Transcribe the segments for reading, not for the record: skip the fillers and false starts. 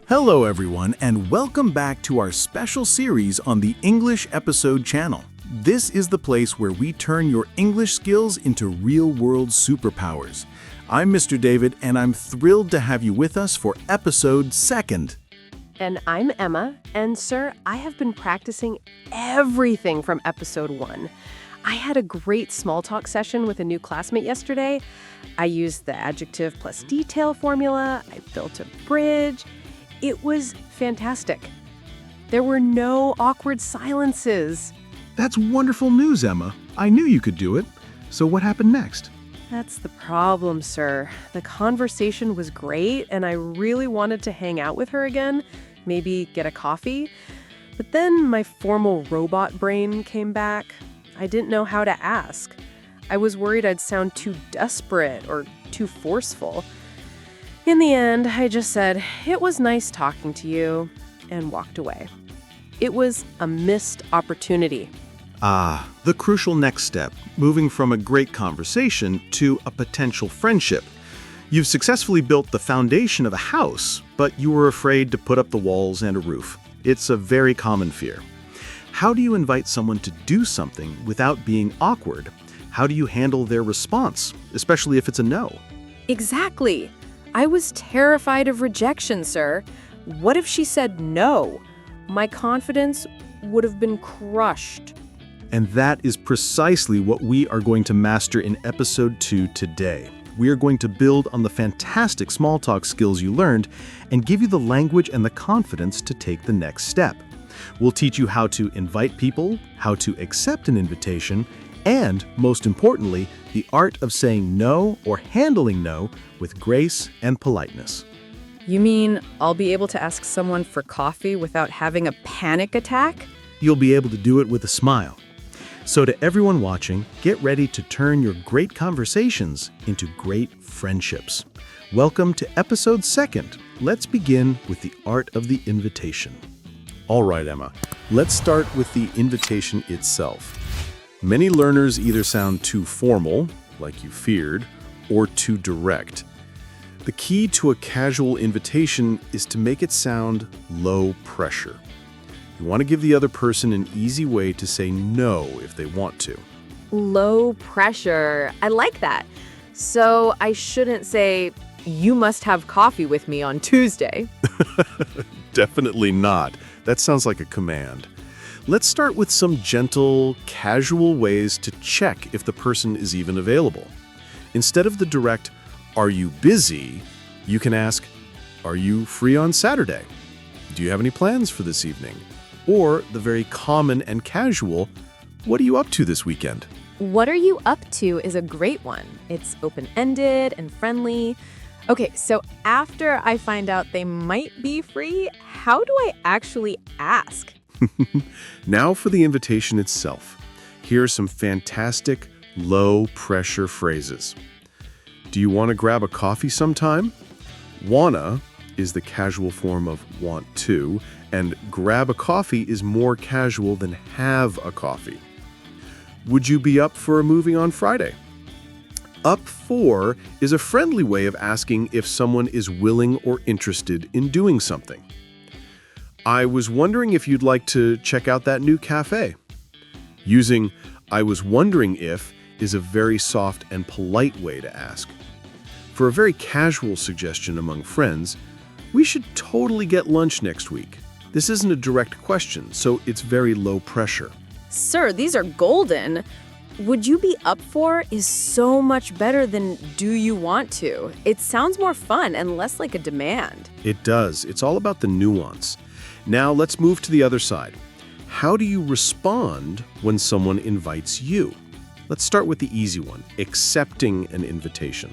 Hello, everyone, and welcome back to our special series on the English Episode channel. This is the place where we turn your English skills into real-world superpowers. I'm Mr. David, and I'm thrilled to have you with us for Episode 2nd. And I'm Emma, and sir, I have been practicing everything from Episode 1. I had a great small talk session with a new classmate yesterday. I used the adjective plus detail formula. I built a bridge. It was fantastic. There were no awkward silences. That's wonderful news, Emma. I knew you could do it. So what happened next? That's the problem, sir. The conversation was great, and I really wanted to hang out with her again, maybe get a coffee. But then my formal robot brain came back. I didn't know how to ask. I was worried I'd sound too desperate or too forceful. In the end, I just said, "It was nice talking to you," and walked away. It was a missed opportunity. The crucial next step, moving from a great conversation to a potential friendship. You've successfully built the foundation of a house, but you were afraid to put up the walls and a roof. It's a very common fear. How do you invite someone to do something without being awkward? How do you handle their response, especially if it's a no? Exactly. I was terrified of rejection, sir. What if she said no? My confidence would have been crushed. And that is precisely what we are going to master in Episode 2 today. We are going to build on the fantastic small talk skills you learned and give you the language and the confidence to take the next step. We'll teach you how to invite people, how to accept an invitation, and, most importantly, the art of saying no or handling no with grace and politeness. You mean I'll be able to ask someone for coffee without having a panic attack? You'll be able to do it with a smile. So to everyone watching, get ready to turn your great conversations into great friendships. Welcome to Episode 2nd. Let's begin with the art of the invitation. All right, Emma, let's start with the invitation itself. Many learners either sound too formal, like you feared, or too direct. The key to a casual invitation is to make it sound low pressure. You want to give the other person an easy way to say no if they want to. Low pressure. I like that. So I shouldn't say, "You must have coffee with me on Tuesday." Definitely not. That sounds like a command. Let's start with some gentle, casual ways to check if the person is even available. Instead of the direct, "Are you busy?" you can ask, "Are you free on Saturday? Do you have any plans for this evening?" Or the very common and casual, "What are you up to this weekend?" What are you up to is a great one. It's open-ended and friendly. Okay, so after I find out they might be free, how do I actually ask? Now for the invitation itself. Here are some fantastic, low-pressure phrases. Do you want to grab a coffee sometime? Wanna is the casual form of want to, and grab a coffee is more casual than have a coffee. Would you be up for a movie on Friday? Up for is a friendly way of asking if someone is willing or interested in doing something. I was wondering if you'd like to check out that new cafe. Using "I was wondering if" is a very soft and polite way to ask. For a very casual suggestion among friends, we should totally get lunch next week. This isn't a direct question, so it's very low pressure. Sir, these are golden. "Would you be up for" is so much better than "do you want to." It sounds more fun and less like a demand. It does. It's all about the nuance. Now let's move to the other side. How do you respond when someone invites you? Let's start with the easy one, accepting an invitation.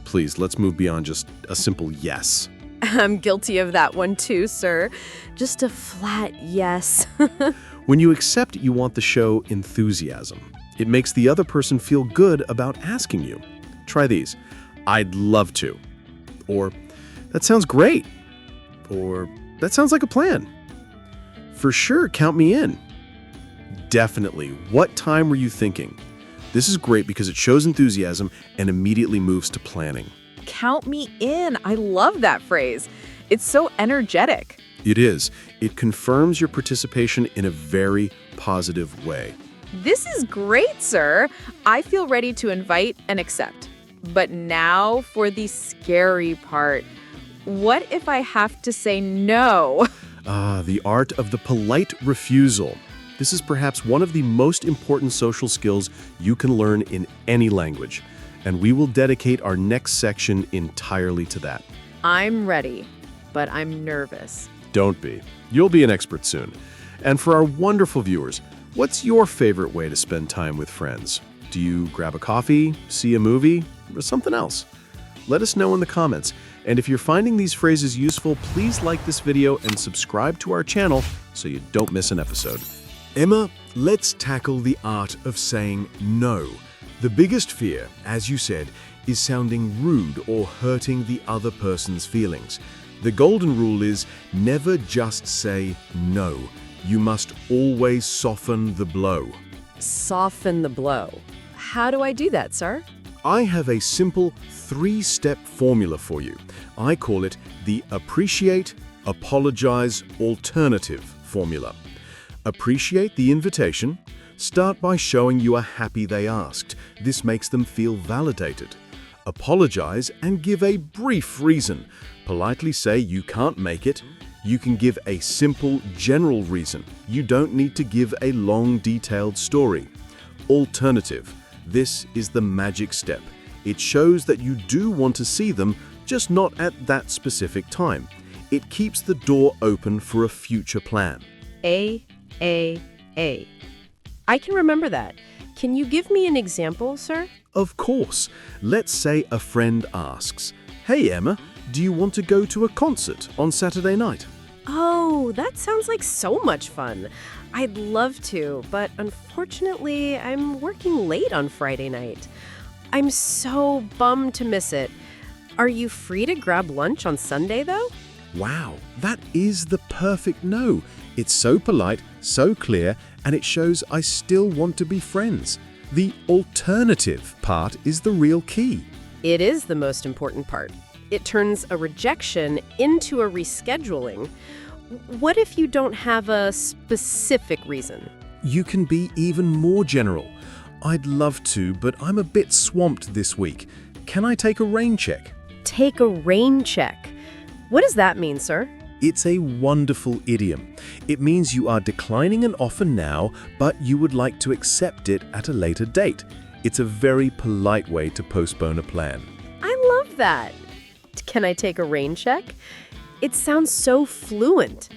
Please, let's move beyond just a simple yes. I'm guilty of that one too, sir. Just a flat yes. When you accept, you want to show enthusiasm. It makes the other person feel good about asking you. Try these. "I'd love to." Or, "That sounds great." Or, "That sounds like a plan." "For sure, count me in." Definitely. What time were you thinking? This is great because it shows enthusiasm and immediately moves to planning. Count me in. I love that phrase. It's so energetic. It is. It confirms your participation in a very positive way. This is great, sir. I feel ready to invite and accept. But now for the scary part. What if I have to say no? Ah, the art of the polite refusal. This is perhaps one of the most important social skills you can learn in any language, and we will dedicate our next section entirely to that. I'm ready, but I'm nervous. Don't be. You'll be an expert soon. And for our wonderful viewers, what's your favorite way to spend time with friends? Do you grab a coffee, see a movie, or something else? Let us know in the comments. And if you're finding these phrases useful, please like this video and subscribe to our channel so you don't miss an episode. Emma, let's tackle the art of saying no. The biggest fear, as you said, is sounding rude or hurting the other person's feelings. The golden rule is never just say no. You must always soften the blow. Soften the blow. How do I do that, sir? I have a simple 3-step formula for you. I call it the appreciate, apologize, alternative formula. Appreciate the invitation. Start by showing you are happy they asked. This makes them feel validated. Apologize and give a brief reason. Politely say you can't make it. You can give a simple, general reason. You don't need to give a long, detailed story. Alternative. This is the magic step. It shows that you do want to see them, just not at that specific time. It keeps the door open for a future plan. A. I can remember that. Can you give me an example, sir? Of course. Let's say a friend asks, "Hey Emma, do you want to go to a concert on Saturday night?" Oh, that sounds like so much fun. I'd love to, but unfortunately, I'm working late on Friday night. I'm so bummed to miss it. Are you free to grab lunch on Sunday, though? Wow, that is the perfect no. It's so polite, so clear, and it shows I still want to be friends. The alternative part is the real key. It is the most important part. It turns a rejection into a rescheduling. What if you don't have a specific reason? You can be even more general. I'd love to, but I'm a bit swamped this week. Can I take a rain check? Take a rain check. What does that mean, sir? It's a wonderful idiom. It means you are declining an offer now, but you would like to accept it at a later date. It's a very polite way to postpone a plan. I love that. Can I take a rain check? It sounds so fluent.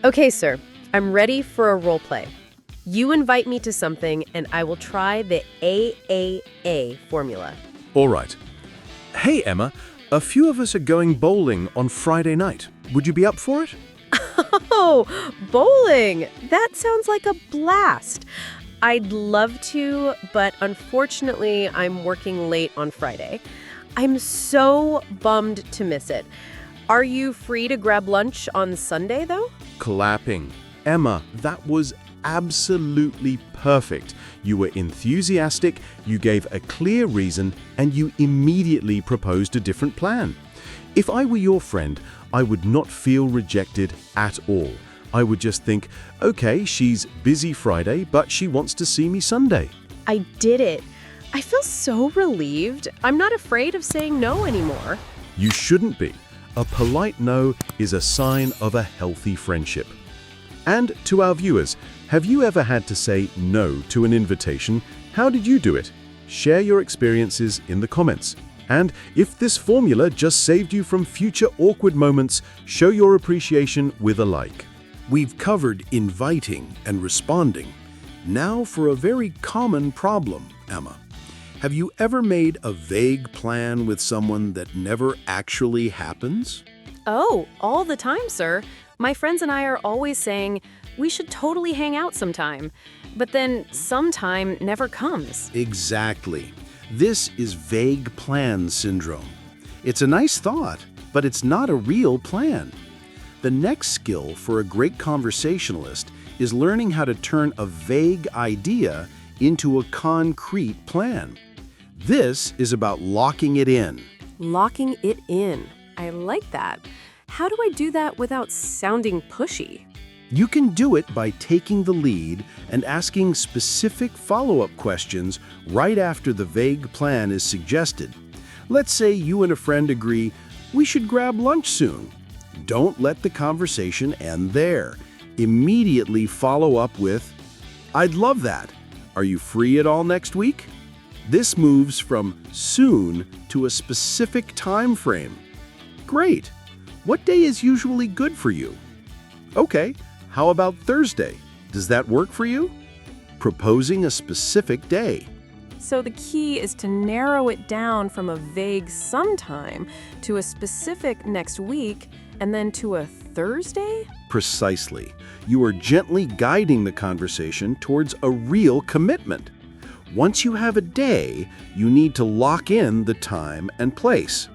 Okay, sir, I'm ready for a role play. You invite me to something, and I will try the AAA formula. All right. Hey, Emma, a few of us are going bowling on Friday night. Would you be up for it? Oh, bowling! That sounds like a blast. I'd love to, but unfortunately, I'm working late on Friday. I'm so bummed to miss it. Are you free to grab lunch on Sunday, though? Clapping. Emma, that was absolutely perfect. You were enthusiastic, you gave a clear reason, and you immediately proposed a different plan. If I were your friend, I would not feel rejected at all. I would just think, okay, she's busy Friday, but she wants to see me Sunday. I did it. I feel so relieved. I'm not afraid of saying no anymore. You shouldn't be. A polite no is a sign of a healthy friendship. And to our viewers, have you ever had to say no to an invitation? How did you do it? Share your experiences in the comments. And if this formula just saved you from future awkward moments, show your appreciation with a like. We've covered inviting and responding. Now for a very common problem, Emma. Have you ever made a vague plan with someone that never actually happens? Oh, all the time, sir. My friends and I are always saying, we should totally hang out sometime. But then sometime never comes. Exactly. This is vague plan syndrome. It's a nice thought, but it's not a real plan. The next skill for a great conversationalist is learning how to turn a vague idea into a concrete plan. This is about locking it in. Locking it in. I like that. how do I do that without sounding pushy? You can do it by taking the lead and asking specific follow-up questions right after the vague plan is suggested. Let's say you and a friend agree, we should grab lunch soon. Don't let the conversation end there. Immediately follow up with, I'd love that. Are you free at all next week? This moves from soon to a specific time frame. Great. What day is usually good for you? Okay, how about Thursday? Does that work for you? Proposing a specific day. So the key is to narrow it down from a vague sometime to a specific next week and then to a Thursday? Precisely. You are gently guiding the conversation towards a real commitment. Once you have a day, you need to lock in the time and place.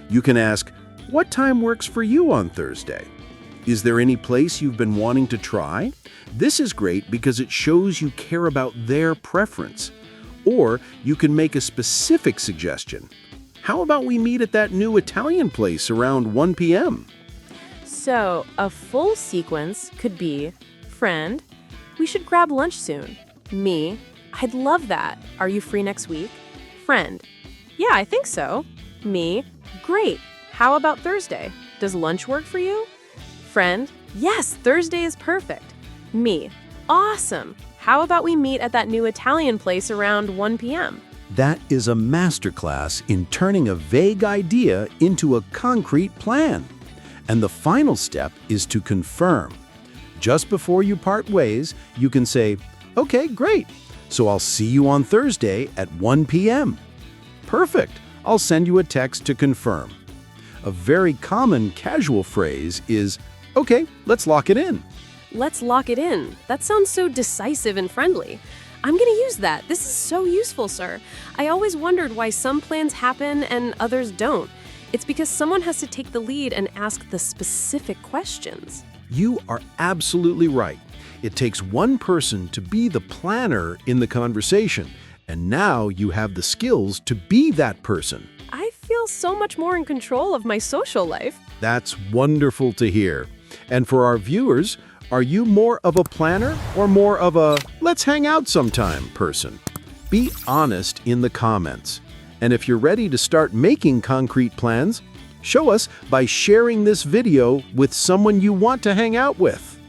You can ask, what time works for you on Thursday? Is there any place you've been wanting to try? This is great because it shows you care about their preference. Or you can make a specific suggestion. How about we meet at that new Italian place around 1 p.m.? So a full sequence could be, friend, we should grab lunch soon. Me, I'd love that. Are you free next week? Friend, yeah, I think so. Me, great. How about Thursday? Does lunch work for you? Friend, yes, Thursday is perfect. Me, awesome. How about we meet at that new Italian place around 1 p.m.? That is a masterclass in turning a vague idea into a concrete plan. And the final step is to confirm. Just before you part ways, you can say, okay, great. So I'll see you on Thursday at 1 p.m. Perfect. I'll send you a text to confirm. A very common casual phrase is, okay, let's lock it in. Let's lock it in. That sounds so decisive and friendly. I'm going to use that. This is so useful, sir. I always wondered why some plans happen and others don't. It's because someone has to take the lead and ask the specific questions. You are absolutely right. It takes one person to be the planner in the conversation, and now you have the skills to be that person. I feel so much more in control of my social life. That's wonderful to hear. And for our viewers, are you more of a planner or more of a let's hang out sometime person? Be honest in the comments. And if you're ready to start making concrete plans, show us by sharing this video with someone you want to hang out with.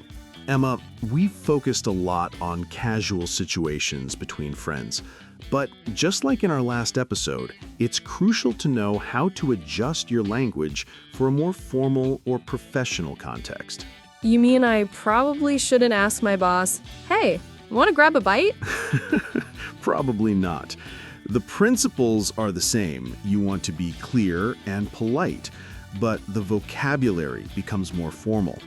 Emma, we've focused a lot on casual situations between friends. But just like in our last episode, it's crucial to know how to adjust your language for a more formal or professional context. You mean I probably shouldn't ask my boss, hey, want to grab a bite? Probably not. The principles are the same. You want to be clear and polite, but the vocabulary becomes more formal.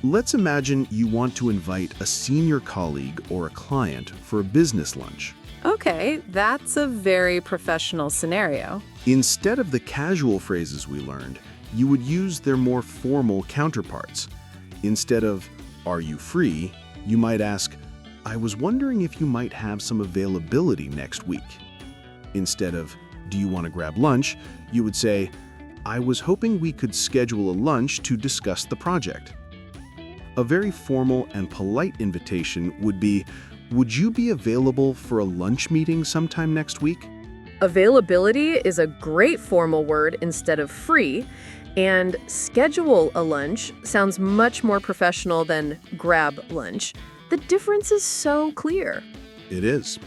Let's imagine you want to invite a senior colleague or a client for a business lunch. Okay, that's a very professional scenario. Instead of the casual phrases we learned, you would use their more formal counterparts. Instead of, are you free, you might ask, I was wondering if you might have some availability next week. Instead of, do you want to grab lunch, you would say, I was hoping we could schedule a lunch to discuss the project. A very formal and polite invitation would be, would you be available for a lunch meeting sometime next week? Availability is a great formal word instead of free, and schedule a lunch sounds much more professional than grab lunch. The difference is so clear. It is.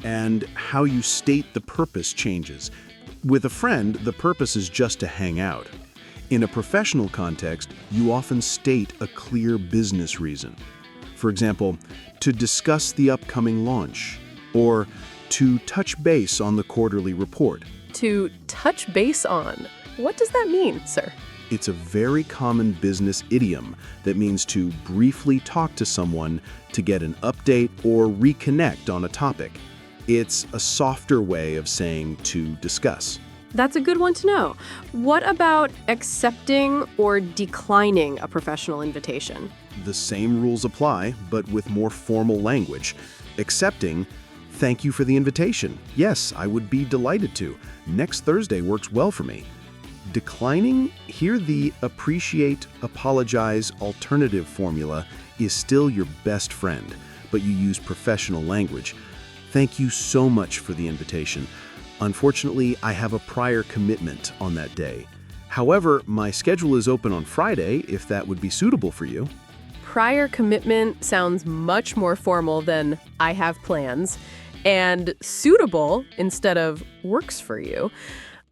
And how you state the purpose changes. With a friend, the purpose is just to hang out. In a professional context, you often state a clear business reason. For example, to discuss the upcoming launch, or to touch base on the quarterly report. To touch base on. What does that mean, sir? It's a very common business idiom that means to briefly talk to someone to get an update or reconnect on a topic. It's a softer way of saying to discuss. That's a good one to know. What about accepting or declining a professional invitation? The same rules apply, but with more formal language. Accepting, thank you for the invitation. Yes, I would be delighted to. Next Thursday works well for me. Declining, here the appreciate, apologize, alternative formula is still your best friend, but you use professional language. Thank you so much for the invitation. Unfortunately, I have a prior commitment on that day. However, my schedule is open on Friday, if that would be suitable for you. Prior commitment sounds much more formal than I have plans, and suitable instead of works for you.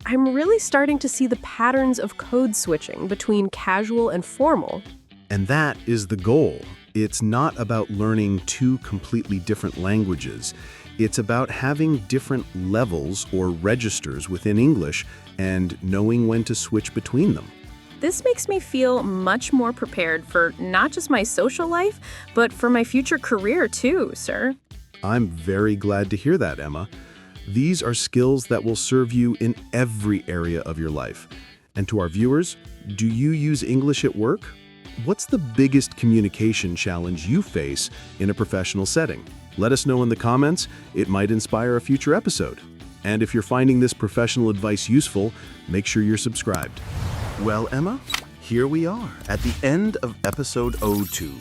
I'm really starting to see the patterns of code switching between casual and formal. And that is the goal. It's not about learning two completely different languages. It's about having different levels or registers within English and knowing when to switch between them. This makes me feel much more prepared for not just my social life, but for my future career too, sir. I'm very glad to hear that, Emma. These are skills that will serve you in every area of your life. And to our viewers, do you use English at work? What's the biggest communication challenge you face in a professional setting? Let us know in the comments. It might inspire a future episode. And if you're finding this professional advice useful, make sure you're subscribed. Well, Emma, here we are at the end of episode 02.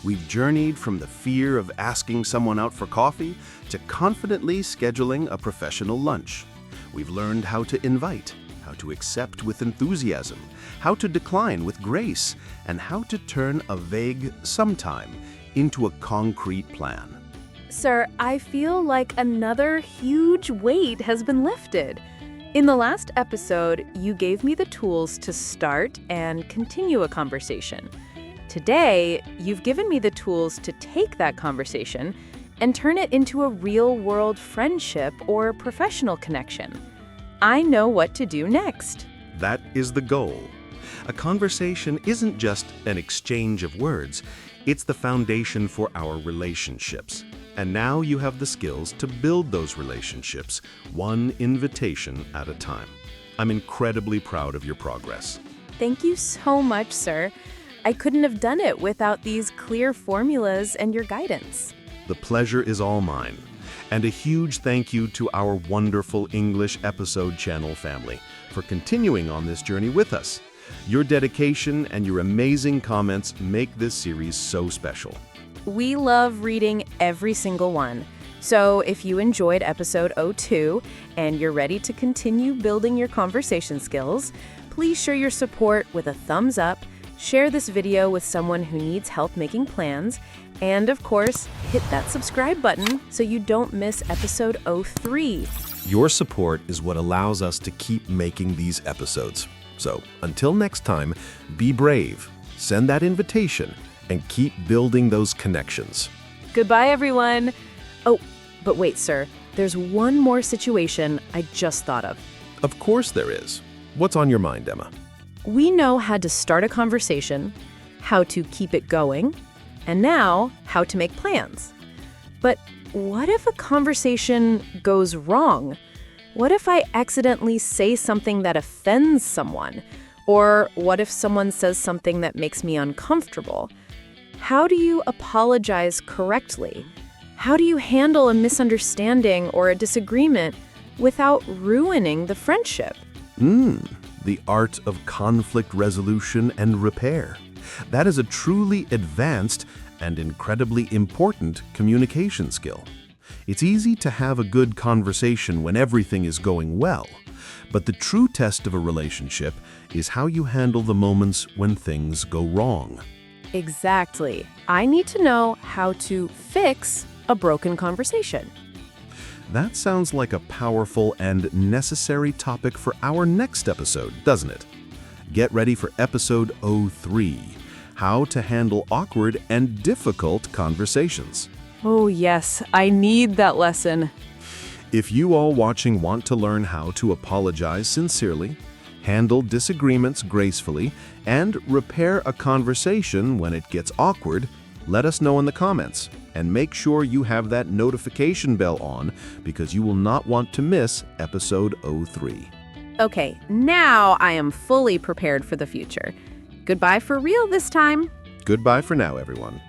We've journeyed from the fear of asking someone out for coffee to confidently scheduling a professional lunch. We've learned how to invite, how to accept with enthusiasm, how to decline with grace, and how to turn a vague sometime into a concrete plan. Sir, I feel like another huge weight has been lifted. In the last episode, you gave me the tools to start and continue a conversation. Today, you've given me the tools to take that conversation and turn it into a real-world friendship or professional connection. I know what to do next. That is the goal. A conversation isn't just an exchange of words, it's the foundation for our relationships. And now you have the skills to build those relationships, one invitation at a time. I'm incredibly proud of your progress. Thank you so much, sir. I couldn't have done it without these clear formulas and your guidance. The pleasure is all mine. And a huge thank you to our wonderful English episode channel family for continuing on this journey with us. Your dedication and your amazing comments make this series so special. We love reading every single one. So if you enjoyed episode 02 and you're ready to continue building your conversation skills, please show your support with a thumbs up, share this video with someone who needs help making plans, and of course, hit that subscribe button so you don't miss episode 03. Your support is what allows us to keep making these episodes. So until next time, be brave, send that invitation, and keep building those connections. Goodbye, everyone. Oh, but wait, sir. There's one more situation I just thought of. Of course there is. What's on your mind, Emma? We know how to start a conversation, how to keep it going, and now how to make plans. But what if a conversation goes wrong? What if I accidentally say something that offends someone? Or what if someone says something that makes me uncomfortable? How do you apologize correctly? How do you handle a misunderstanding or a disagreement without ruining the friendship? The art of conflict resolution and repair. That is a truly advanced and incredibly important communication skill. It's easy to have a good conversation when everything is going well, but the true test of a relationship is how you handle the moments when things go wrong. Exactly. I need to know how to fix a broken conversation. That sounds like a powerful and necessary topic for our next episode, doesn't it? Get ready for episode 03, How to Handle Awkward and Difficult Conversations. Oh yes, I need that lesson. If you all watching want to learn how to apologize sincerely, handle disagreements gracefully, and repair a conversation when it gets awkward, let us know in the comments. And make sure you have that notification bell on because you will not want to miss episode 03. Okay, now I am fully prepared for the future. Goodbye for real this time. Goodbye for now, everyone.